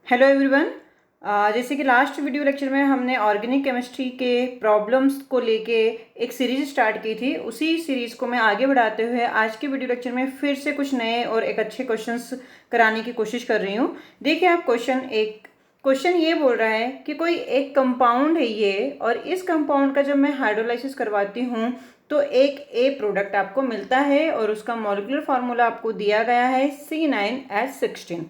Hello everyone. जैसे कि last video lecture में हमने ऑर्गेनिक केमिस्ट्री के प्रॉब्लम्स को लेके एक सीरीज स्टार्ट की थी। उसी सीरीज को मैं आगे बढ़ाते हुए आज के वीडियो लेक्चर में फिर से कुछ नए और एक अच्छे क्वेश्चंस कराने की कोशिश कर रही हूँ। देखिए आप क्वेश्चन ये बोल रहा है कि कोई एक कंपाउंड है ये, और इस कंपाउंड का जब मैं हाइड्रोलाइसिस करवाती हूँ तो एक ए प्रोडक्ट आपको मिलता है और उसका मॉलिक्यूलर फार्मूला आपको दिया गया है C9H16।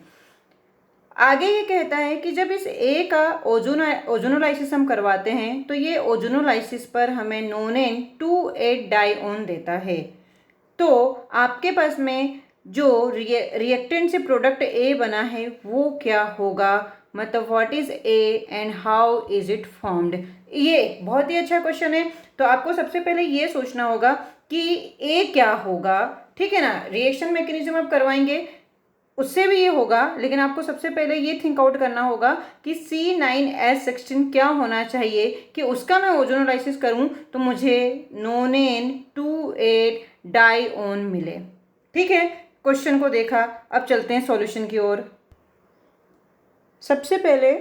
आगे ये कहता है कि जब इस ए का ओजोनोलाइसिस हम करवाते हैं तो ये ओजोनोलाइसिस पर हमें नोनेन 2,8 डाइओन देता है। तो आपके पास में जो रिएक्टेंट से प्रोडक्ट ए बना है वो क्या होगा, मतलब what is A and how is it formed. ये बहुत ही अच्छा क्वेश्चन है। तो आपको सबसे पहले ये सोचना होगा कि ए क्या होगा, ठीक है ना। रिएक्शन मैकेनिज्म आप करवाएंगे उससे भी ये होगा, लेकिन आपको सबसे पहले ये थिंक आउट करना होगा कि C9H16 क्या होना चाहिए कि उसका मैं ओजोनोलाइसिस करूं तो मुझे नोनेन 2,8 डाइओन मिले। ठीक है, क्वेश्चन को देखा, अब चलते हैं सॉल्यूशन की ओर। सबसे पहले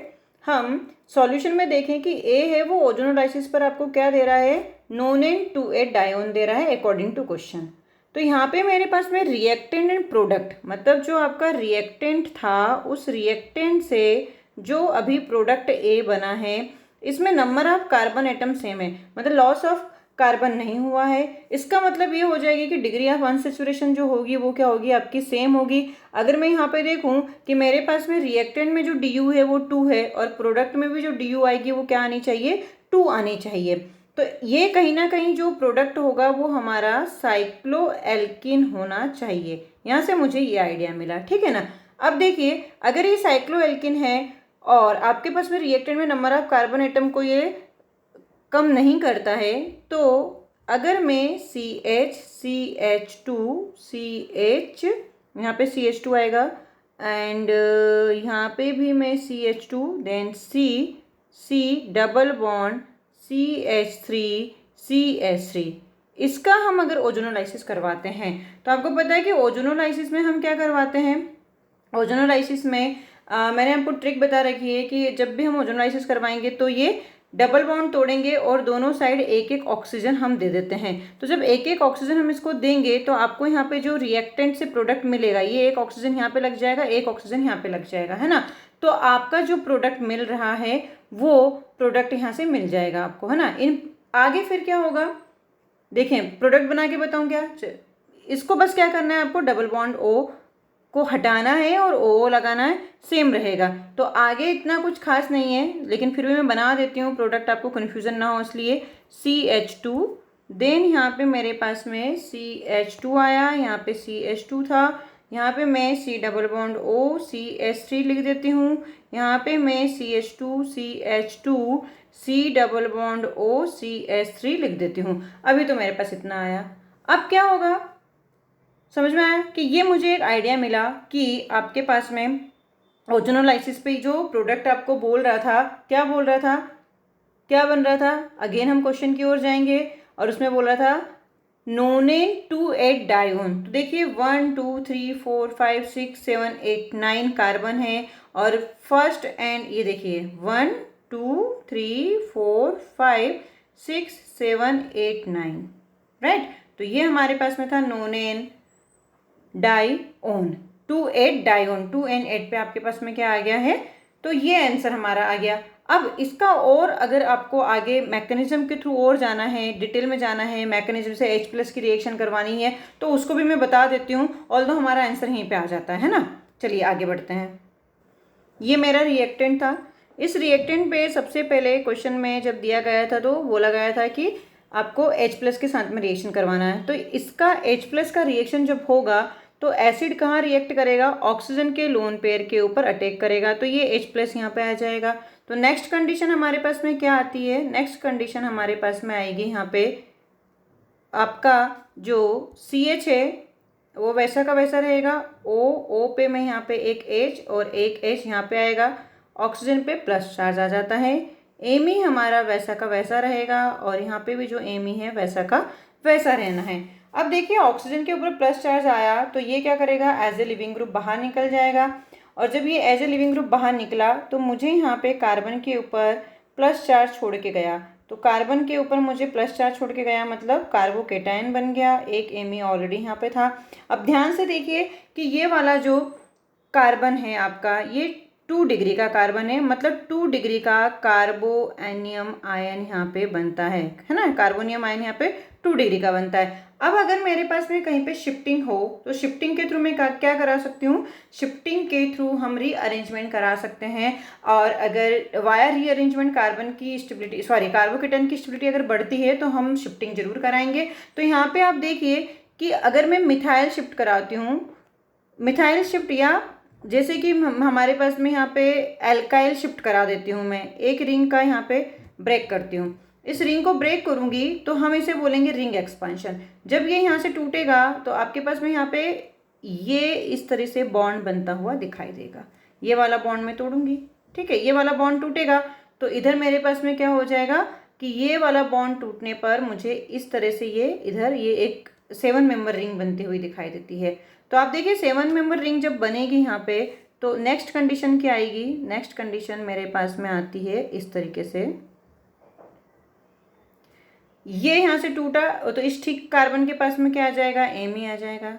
हम सॉल्यूशन में देखें कि ए है वो ओजोनोलाइसिस पर आपको क्या दे रहा है, नोनेन 2,8 डाइओन दे रहा है अकॉर्डिंग टू क्वेश्चन। तो यहाँ पे मेरे पास में रिएक्टेंट एंड प्रोडक्ट, मतलब जो आपका रिएक्टेंट था उस रिएक्टेंट से जो अभी प्रोडक्ट ए बना है इसमें number of carbon atom same है, मतलब लॉस ऑफ कार्बन नहीं हुआ है। इसका मतलब ये हो जाएगी कि डिग्री ऑफ अनसैचुरेशन जो होगी वो क्या होगी, आपकी सेम होगी। अगर मैं यहाँ पे देखूँ कि मेरे पास में रिएक्टेंट में जो डी यू है वो 2 है और प्रोडक्ट में भी जो डी यू आएगी वो क्या आनी चाहिए, 2 आनी चाहिए। तो ये कहीं ना कहीं जो प्रोडक्ट होगा वो हमारा साइक्लोएल्किन होना चाहिए। यहाँ से मुझे ये आइडिया मिला, ठीक है ना। अब देखिए अगर ये साइक्लोएल्किन है और आपके पास में रिएक्टेंट में नंबर ऑफ कार्बन एटम को ये कम नहीं करता है, तो अगर मैं CH यहाँ पे CH2 आएगा एंड यहाँ पे भी मैं CH2 then C double bond CH3 इसका हम अगर ओजोनोलाइसिस करवाते हैं तो आपको पता है कि ओजोनोलाइसिस में हम क्या करवाते हैं। ओजोनोलाइसिस में मैंने आपको ट्रिक बता रखी है कि जब भी हम ओजोनोलाइसिस करवाएंगे तो ये डबल बॉन्ड तोड़ेंगे और दोनों साइड एक एक ऑक्सीजन हम दे देते हैं। तो जब एक एक ऑक्सीजन हम इसको देंगे तो आपको यहाँ पे जो रिएक्टेंट से प्रोडक्ट मिलेगा, ये एक ऑक्सीजन यहाँ पे लग जाएगा, एक ऑक्सीजन यहाँ पे लग जाएगा, है ना। तो आपका जो प्रोडक्ट मिल रहा है वो प्रोडक्ट यहाँ से मिल जाएगा आपको, है ना। इन आगे फिर क्या होगा देखें, प्रोडक्ट बना के बताऊँ क्या। इसको बस क्या करना है, आपको डबल बॉन्ड ओ को हटाना है और ओ लगाना है, सेम रहेगा। तो आगे इतना कुछ खास नहीं है, लेकिन फिर भी मैं बना देती हूँ प्रोडक्ट, आपको कन्फ्यूज़न ना हो इसलिए। CH2 देन यहाँ पे मेरे पास में CH2 आया, यहाँ पे CH2 था, यहाँ पे मैं C double bond O CH3 लिख देती हूँ, यहाँ पे मैं CH2 C double bond O CH3 लिख देती हूँ। अभी तो मेरे पास इतना आया। अब क्या होगा, समझ में आया कि ये मुझे एक आइडिया मिला कि आपके पास में ओजोनोलाइसिस पे जो प्रोडक्ट आपको बोल रहा था, क्या बोल रहा था, क्या बन रहा था। अगेन हम क्वेश्चन की ओर जाएंगे और उसमें बोल रहा था नोनेन 2,8 डाइओन। तो देखिए 1 2 3 4 5 6 7 8 9 कार्बन है और फर्स्ट एंड ये देखिए 1 2 3 4 5 6 7 8 9, राइट। तो ये हमारे पास में था नोनेन डाइओन 2,8 डाइओन, 2 and 8 पे आपके पास में क्या आ गया है, तो ये आंसर हमारा आ गया। अब इसका और अगर आपको आगे मैकेनिज्म के थ्रू और जाना है, डिटेल में जाना है, मैकेनिज्म से H+ की रिएक्शन करवानी है तो उसको भी मैं बता देती हूँ, ऑल्दो हमारा आंसर यहीं पे आ जाता है ना। चलिए आगे बढ़ते हैं। ये मेरा रिएक्टेंट था। इस रिएक्टेंट पे सबसे पहले क्वेश्चन में जब दिया गया था तो बोला गया था कि आपको H+ के साथ में रिएक्शन करवाना है। तो इसका H+ का रिएक्शन जब होगा तो एसिड कहाँ रिएक्ट करेगा, ऑक्सीजन के लोन पेयर के ऊपर अटैक करेगा, तो ये H+ यहाँ पे आ जाएगा। तो नेक्स्ट कंडीशन हमारे पास में क्या आती है, नेक्स्ट कंडीशन हमारे पास में आएगी यहाँ पे आपका जो CH है वो वैसा का वैसा रहेगा, O पे मैं यहाँ पे एक H और एक H यहाँ पे आएगा, ऑक्सीजन पे प्लस चार्ज आ जाता है। Ame हमारा वैसा का वैसा रहेगा और यहाँ पे भी जो Ame है वैसा का वैसा रहना है। अब देखिए ऑक्सीजन के ऊपर प्लस चार्ज आया तो ये क्या करेगा, एज ए लिविंग ग्रुप बाहर निकल जाएगा और जब ये एज ए लिविंग ग्रुप बाहर निकला तो मुझे यहाँ पे कार्बन के ऊपर प्लस चार्ज छोड़ के गया। तो कार्बन के ऊपर मुझे प्लस चार्ज छोड़ के गया मतलब कार्बोकेटायन बन गया, एक Ame ऑलरेडी यहाँ पे था। अब ध्यान से देखिए कि ये वाला जो कार्बन है आपका, ये 2 डिग्री का कार्बन है, मतलब 2 डिग्री का कार्बोनियम आयन यहाँ पे बनता है ना। कार्बोनियम आयन यहाँ पे 2 डिग्री का बनता है। अब अगर मेरे पास में कहीं पे शिफ्टिंग हो तो शिफ्टिंग के थ्रू मैं क्या करा सकती हूँ, शिफ्टिंग के थ्रू हम रीअरेंजमेंट करा सकते हैं। और अगर वाया रीअरेंजमेंट कार्बन की स्टेबिलिटी कार्बोकेटायन की स्टेबिलिटी अगर बढ़ती है तो हम शिफ्टिंग जरूर कराएंगे। तो यहाँ पे आप देखिए कि अगर मैं मिथाइल शिफ्ट कराती हूँ, मिथाइल शिफ्ट, या जैसे कि हमारे पास में यहाँ पे एल्काइल शिफ्ट करा देती हूँ, मैं एक रिंग का यहाँ पे ब्रेक करती हूँ, इस रिंग को ब्रेक करूँगी तो हम इसे बोलेंगे रिंग एक्सपांशन। जब ये यहाँ से टूटेगा तो आपके पास में यहाँ पे ये इस तरह से बॉन्ड बनता हुआ दिखाई देगा। ये वाला बॉन्ड मैं तोड़ूंगी, ठीक है, ये वाला बॉन्ड टूटेगा तो इधर मेरे पास में क्या हो जाएगा कि ये वाला बॉन्ड टूटने पर मुझे इस तरह से ये इधर ये एक 7 मेंबर रिंग बनती हुई दिखाई देती है। तो आप देखिए 7 मेंबर रिंग जब बनेगी यहाँ पे तो नेक्स्ट कंडीशन क्या आएगी, नेक्स्ट कंडीशन मेरे पास में आती है इस तरीके से, ये यहाँ से टूटा तो इस ठीक कार्बन के पास में क्या आ जाएगा, Ame आ जाएगा।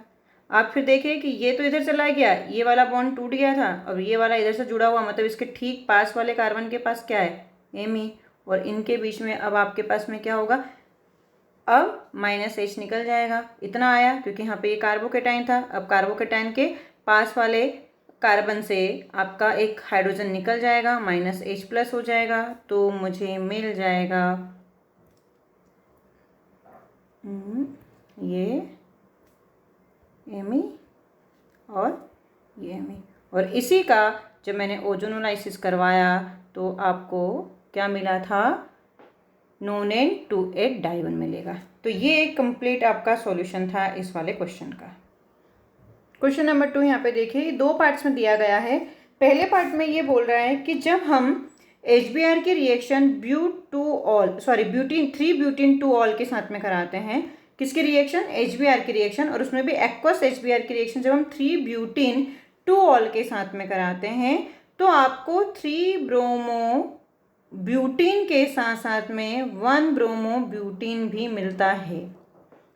आप फिर देखिए कि ये तो इधर चला गया, ये वाला बॉन्ड टूट गया था, और ये वाला इधर से जुड़ा हुआ, मतलब इसके ठीक पास वाले कार्बन के पास क्या है, Ame, और इनके बीच में अब आपके पास में क्या होगा, अब -H निकल जाएगा। इतना आया क्योंकि यहाँ पे ये कार्बोकेटाइन था। अब कार्बोकेटाइन के पास वाले कार्बन से आपका एक हाइड्रोजन निकल जाएगा, -H+ हो जाएगा, तो मुझे मिल जाएगा ये Ame और ये Ame। और इसी का जब मैंने ओजोनोलाइसिस करवाया तो आपको क्या मिला था, नोनेन 2,8 डाई 1 मिलेगा। तो ये एक कंप्लीट आपका सॉल्यूशन था इस वाले क्वेश्चन का। क्वेश्चन नंबर 2 यहाँ पे देखिए, 2 पार्ट्स में दिया गया है। पहले पार्ट में ये बोल रहा है कि जब हम HBr की रिएक्शन ब्यूटीन 3-ब्यूटीन-2-ऑल के साथ में कराते हैं, किसकी रिएक्शन, HBr की रिएक्शन, और उसमें भी एक्वस HBr की रिएक्शन जब हम 3-ब्यूटीन-2-ऑल के साथ में कराते हैं तो आपको 3-ब्रोमोब्यूटीन के साथ साथ में 1-ब्रोमोब्यूटीन भी मिलता है,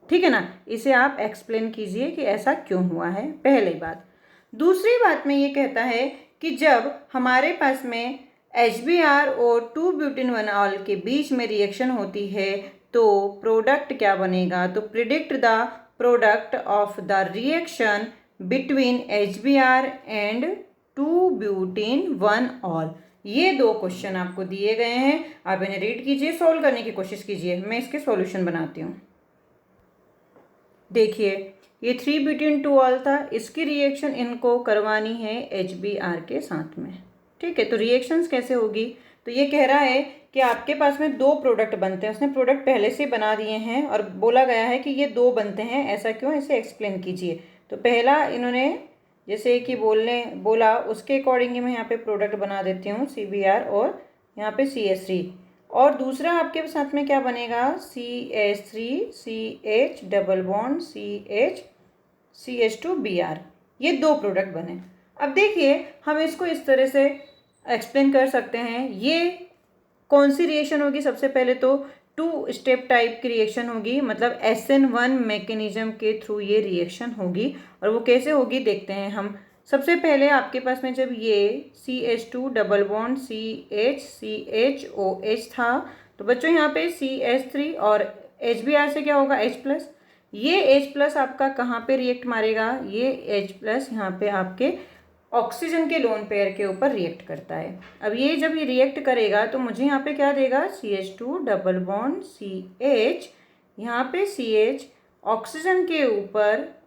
ठीक है ना। इसे आप एक्सप्लेन कीजिए कि ऐसा क्यों हुआ है, पहली बात। दूसरी बात में ये कहता है कि जब हमारे पास में HBr और 2-ब्यूटीन-1-ऑल के बीच में रिएक्शन होती है तो प्रोडक्ट क्या बनेगा, तो predict the product of the reaction between HBr and 2-ब्यूटीन-1-ऑल। ये 2 क्वेश्चन आपको दिए गए हैं, आप इन्हें रीड कीजिए, सॉल्व करने की कोशिश कीजिए। मैं इसके सॉल्यूशन बनाती हूँ। देखिए ये 3-ब्यूटीन-2-ऑल था, इसकी रिएक्शन इनको करवानी है HBr के साथ में, ठीक है। तो रिएक्शंस कैसे होगी, तो ये कह रहा है कि आपके पास में 2 प्रोडक्ट बनते हैं, उसने प्रोडक्ट पहले से बना दिए हैं और बोला गया है कि ये 2 बनते हैं, ऐसा क्यों, इसे एक्सप्लेन कीजिए। तो पहला इन्होंने जैसे कि बोला उसके अकॉर्डिंग मैं यहाँ पे प्रोडक्ट बना देती हूँ CBr और यहाँ पे CH3, और दूसरा आपके साथ में क्या बनेगा, CH3 CH double bond CH CH2Br, ये 2 प्रोडक्ट बने। अब देखिए हम इसको इस तरह से एक्सप्लेन कर सकते हैं, ये कौन सी रिएक्शन होगी, सबसे पहले तो 2 स्टेप टाइप की रिएक्शन होगी, मतलब SN1 मैकेनिज्म के थ्रू ये रिएक्शन होगी। और वो कैसे होगी देखते हैं हम। सबसे पहले आपके पास में जब ये CH2 डबल बॉन्ड CH था तो बच्चों यहाँ पे CH3 और HBr से क्या होगा, H+, ये H+ आपका कहाँ पे रिएक्ट मारेगा, ये H+ यहाँ पे आपके ऑक्सीजन के लोन पेयर के ऊपर रिएक्ट करता है। अब ये जब ये रिएक्ट करेगा तो मुझे यहाँ पे क्या देगा, CH2 डबल बॉन्ड CH, यहाँ पे CH ऑक्सीजन के ऊपर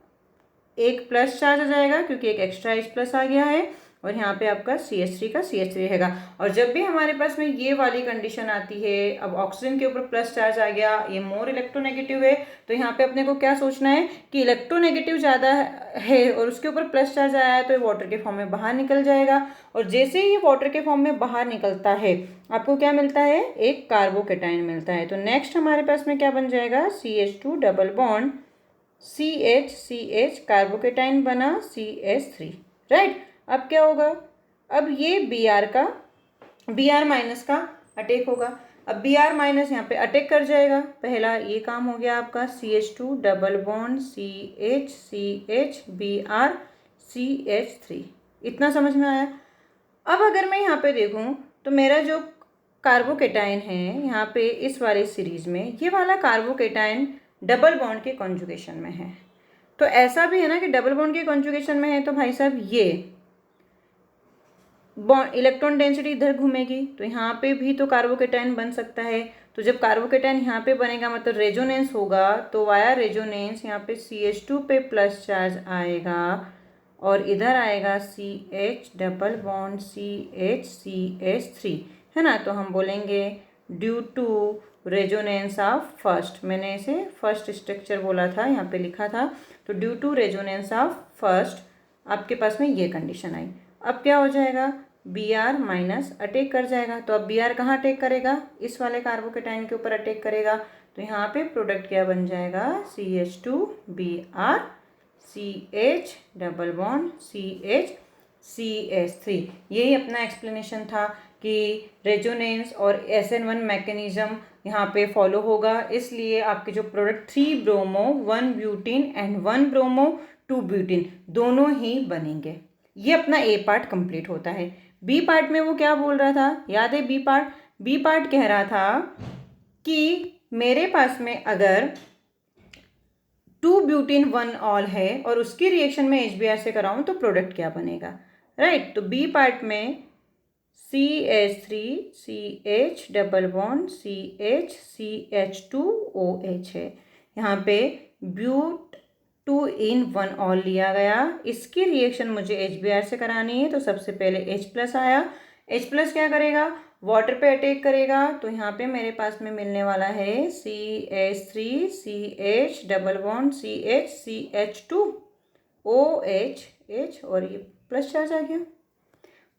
एक प्लस चार्ज आ जाएगा क्योंकि एक एक्स्ट्रा H+ आ गया है, और यहाँ पे आपका CH3 का CH3 रहेगा। और जब भी हमारे पास में ये वाली कंडीशन आती है, अब ऑक्सीजन के ऊपर प्लस चार्ज आ गया, ये मोर इलेक्ट्रोनेगेटिव है, तो यहाँ पे अपने को क्या सोचना है कि इलेक्ट्रोनेगेटिव ज़्यादा है और उसके ऊपर प्लस चार्ज आया है तो ये वाटर के फॉर्म में बाहर निकल जाएगा। और जैसे ही ये वाटर के फॉर्म में बाहर निकलता है आपको क्या मिलता है, एक कार्बोकेटाइन मिलता है। तो नेक्स्ट हमारे पास में क्या बन जाएगा, CH2 double bond CH carbocation बना CH3, राइट। अब क्या होगा, अब ये बी आर माइनस का अटैक होगा। अब बी आर माइनस यहाँ पे अटैक कर जाएगा, पहला ये काम हो गया आपका, CH2 double bond CH Br CH3। इतना समझ में आया। अब अगर मैं यहाँ पे देखूँ तो मेरा जो कार्बोकेटाइन है यहाँ पे इस वाले सीरीज में, ये वाला कार्बोकेटाइन डबल बॉन्ड के कॉन्जुगेशन में है। तो ऐसा भी है ना कि डबल बॉन्ड के कॉन्जुगेशन में है तो भाई साहब ये बॉन्ड इलेक्ट्रॉन डेंसिटी इधर घूमेगी, तो यहाँ पे भी तो कार्बोकेटाइन बन सकता है। तो जब कार्बोकेटाइन यहाँ पे बनेगा मतलब रेजोनेंस होगा, तो वाया रेजोनेंस यहाँ पे CH2 पे प्लस चार्ज आएगा और इधर आएगा CH डबल बॉन्ड CH3, है ना। तो हम बोलेंगे due to resonance of first, मैंने इसे फर्स्ट स्ट्रक्चर बोला था, यहाँ पे लिखा था। तो due to resonance of first आपके पास में ये कंडीशन आई। अब क्या हो जाएगा, बी आर माइनस अटैक कर जाएगा। तो अब बी आर कहाँ अटैक करेगा, इस वाले कार्बोकेटाइन के ऊपर अटैक करेगा। तो यहाँ पे प्रोडक्ट क्या बन जाएगा, CH2 Br CH double bond CH3। यही अपना एक्सप्लेनेशन था कि रेजोनेंस और SN1 मैकेनिज्म यहाँ पे फॉलो होगा, इसलिए आपके जो product 3 bromo 1 butene and 1 bromo 2 butene दोनों ही बनेंगे। ये अपना ए पार्ट कंप्लीट होता है। बी पार्ट में वो क्या बोल रहा था, याद है बी पार्ट कह रहा था कि मेरे पास में अगर 2 ब्यूटीन 1 ऑल है और उसकी रिएक्शन में HBr से कराऊं तो प्रोडक्ट क्या बनेगा, राइट। तो बी पार्ट में CH3 CH double bond CH2OH है। यहाँ पे ब्यूट 2 in 1 ऑल लिया गया, इसकी रिएक्शन मुझे HBr से करानी है। तो सबसे पहले H प्लस आया, H प्लस क्या करेगा, वाटर पे अटैक करेगा। तो यहाँ पे मेरे पास में मिलने वाला है CH3 CH double bond CH2OH और ये प्लस चार्ज आ गया,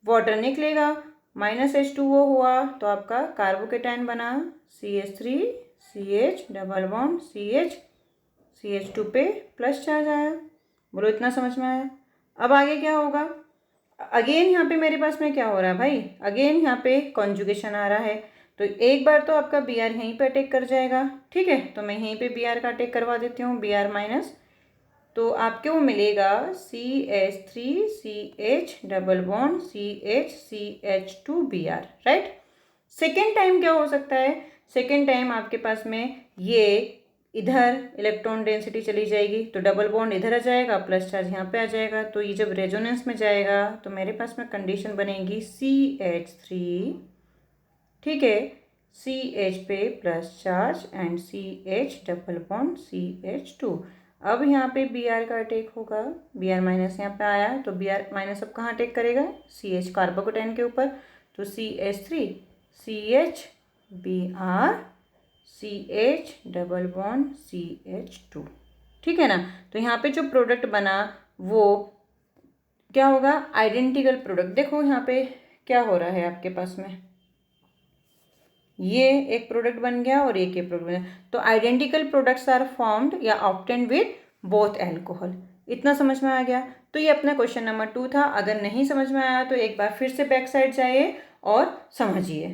वाटर निकलेगा, -H2O हुआ, तो आपका कार्बोकेटाइन बना CH3 CH double bond CH2 पे प्लस चार्ज आया। बोलो इतना समझ में आया। अब आगे क्या होगा, अगेन यहाँ पे मेरे पास में क्या हो रहा है भाई, अगेन यहाँ पे कॉन्जुगेशन आ रहा है। तो एक बार तो आपका Br यहीं पे अटैक कर जाएगा, ठीक है। तो मैं यहीं पे Br का अटैक करवा देती हूँ, Br माइनस। तो आपके वो मिलेगा CH3 CH double bond CH2 Br, right. Second time क्या हो सकता है, सेकेंड टाइम आपके पास में ये इधर इलेक्ट्रॉन डेंसिटी चली जाएगी, तो डबल बॉन्ड इधर आ जाएगा, प्लस चार्ज यहाँ पे आ जाएगा। तो ये जब रेजोनेंस में जाएगा तो मेरे पास में कंडीशन बनेगी CH3, ठीक है, CH पे plus charge and CH double bond CH2। अब यहाँ पे Br का अटैक होगा, Br माइनस यहाँ पे आया, तो Br माइनस अब कहाँ अटैक करेगा, CH कार्बोकेटाइन के ऊपर। तो CH3 CH Br CH double bond CH2, ठीक है ना। तो यहाँ पे जो प्रोडक्ट बना वो क्या होगा, आइडेंटिकल प्रोडक्ट। देखो यहाँ पे क्या हो रहा है आपके पास में, ये एक प्रोडक्ट बन गया और एक प्रोडक्ट बन गया। तो आइडेंटिकल प्रोडक्ट्स आर फॉर्म्ड या ऑब्टेन्ड विद बोथ एल्कोहल। इतना समझ में आ गया। तो ये अपना क्वेश्चन नंबर 2 था। अगर नहीं समझ में आया तो एक बार फिर से बैक साइड जाइए और समझिए।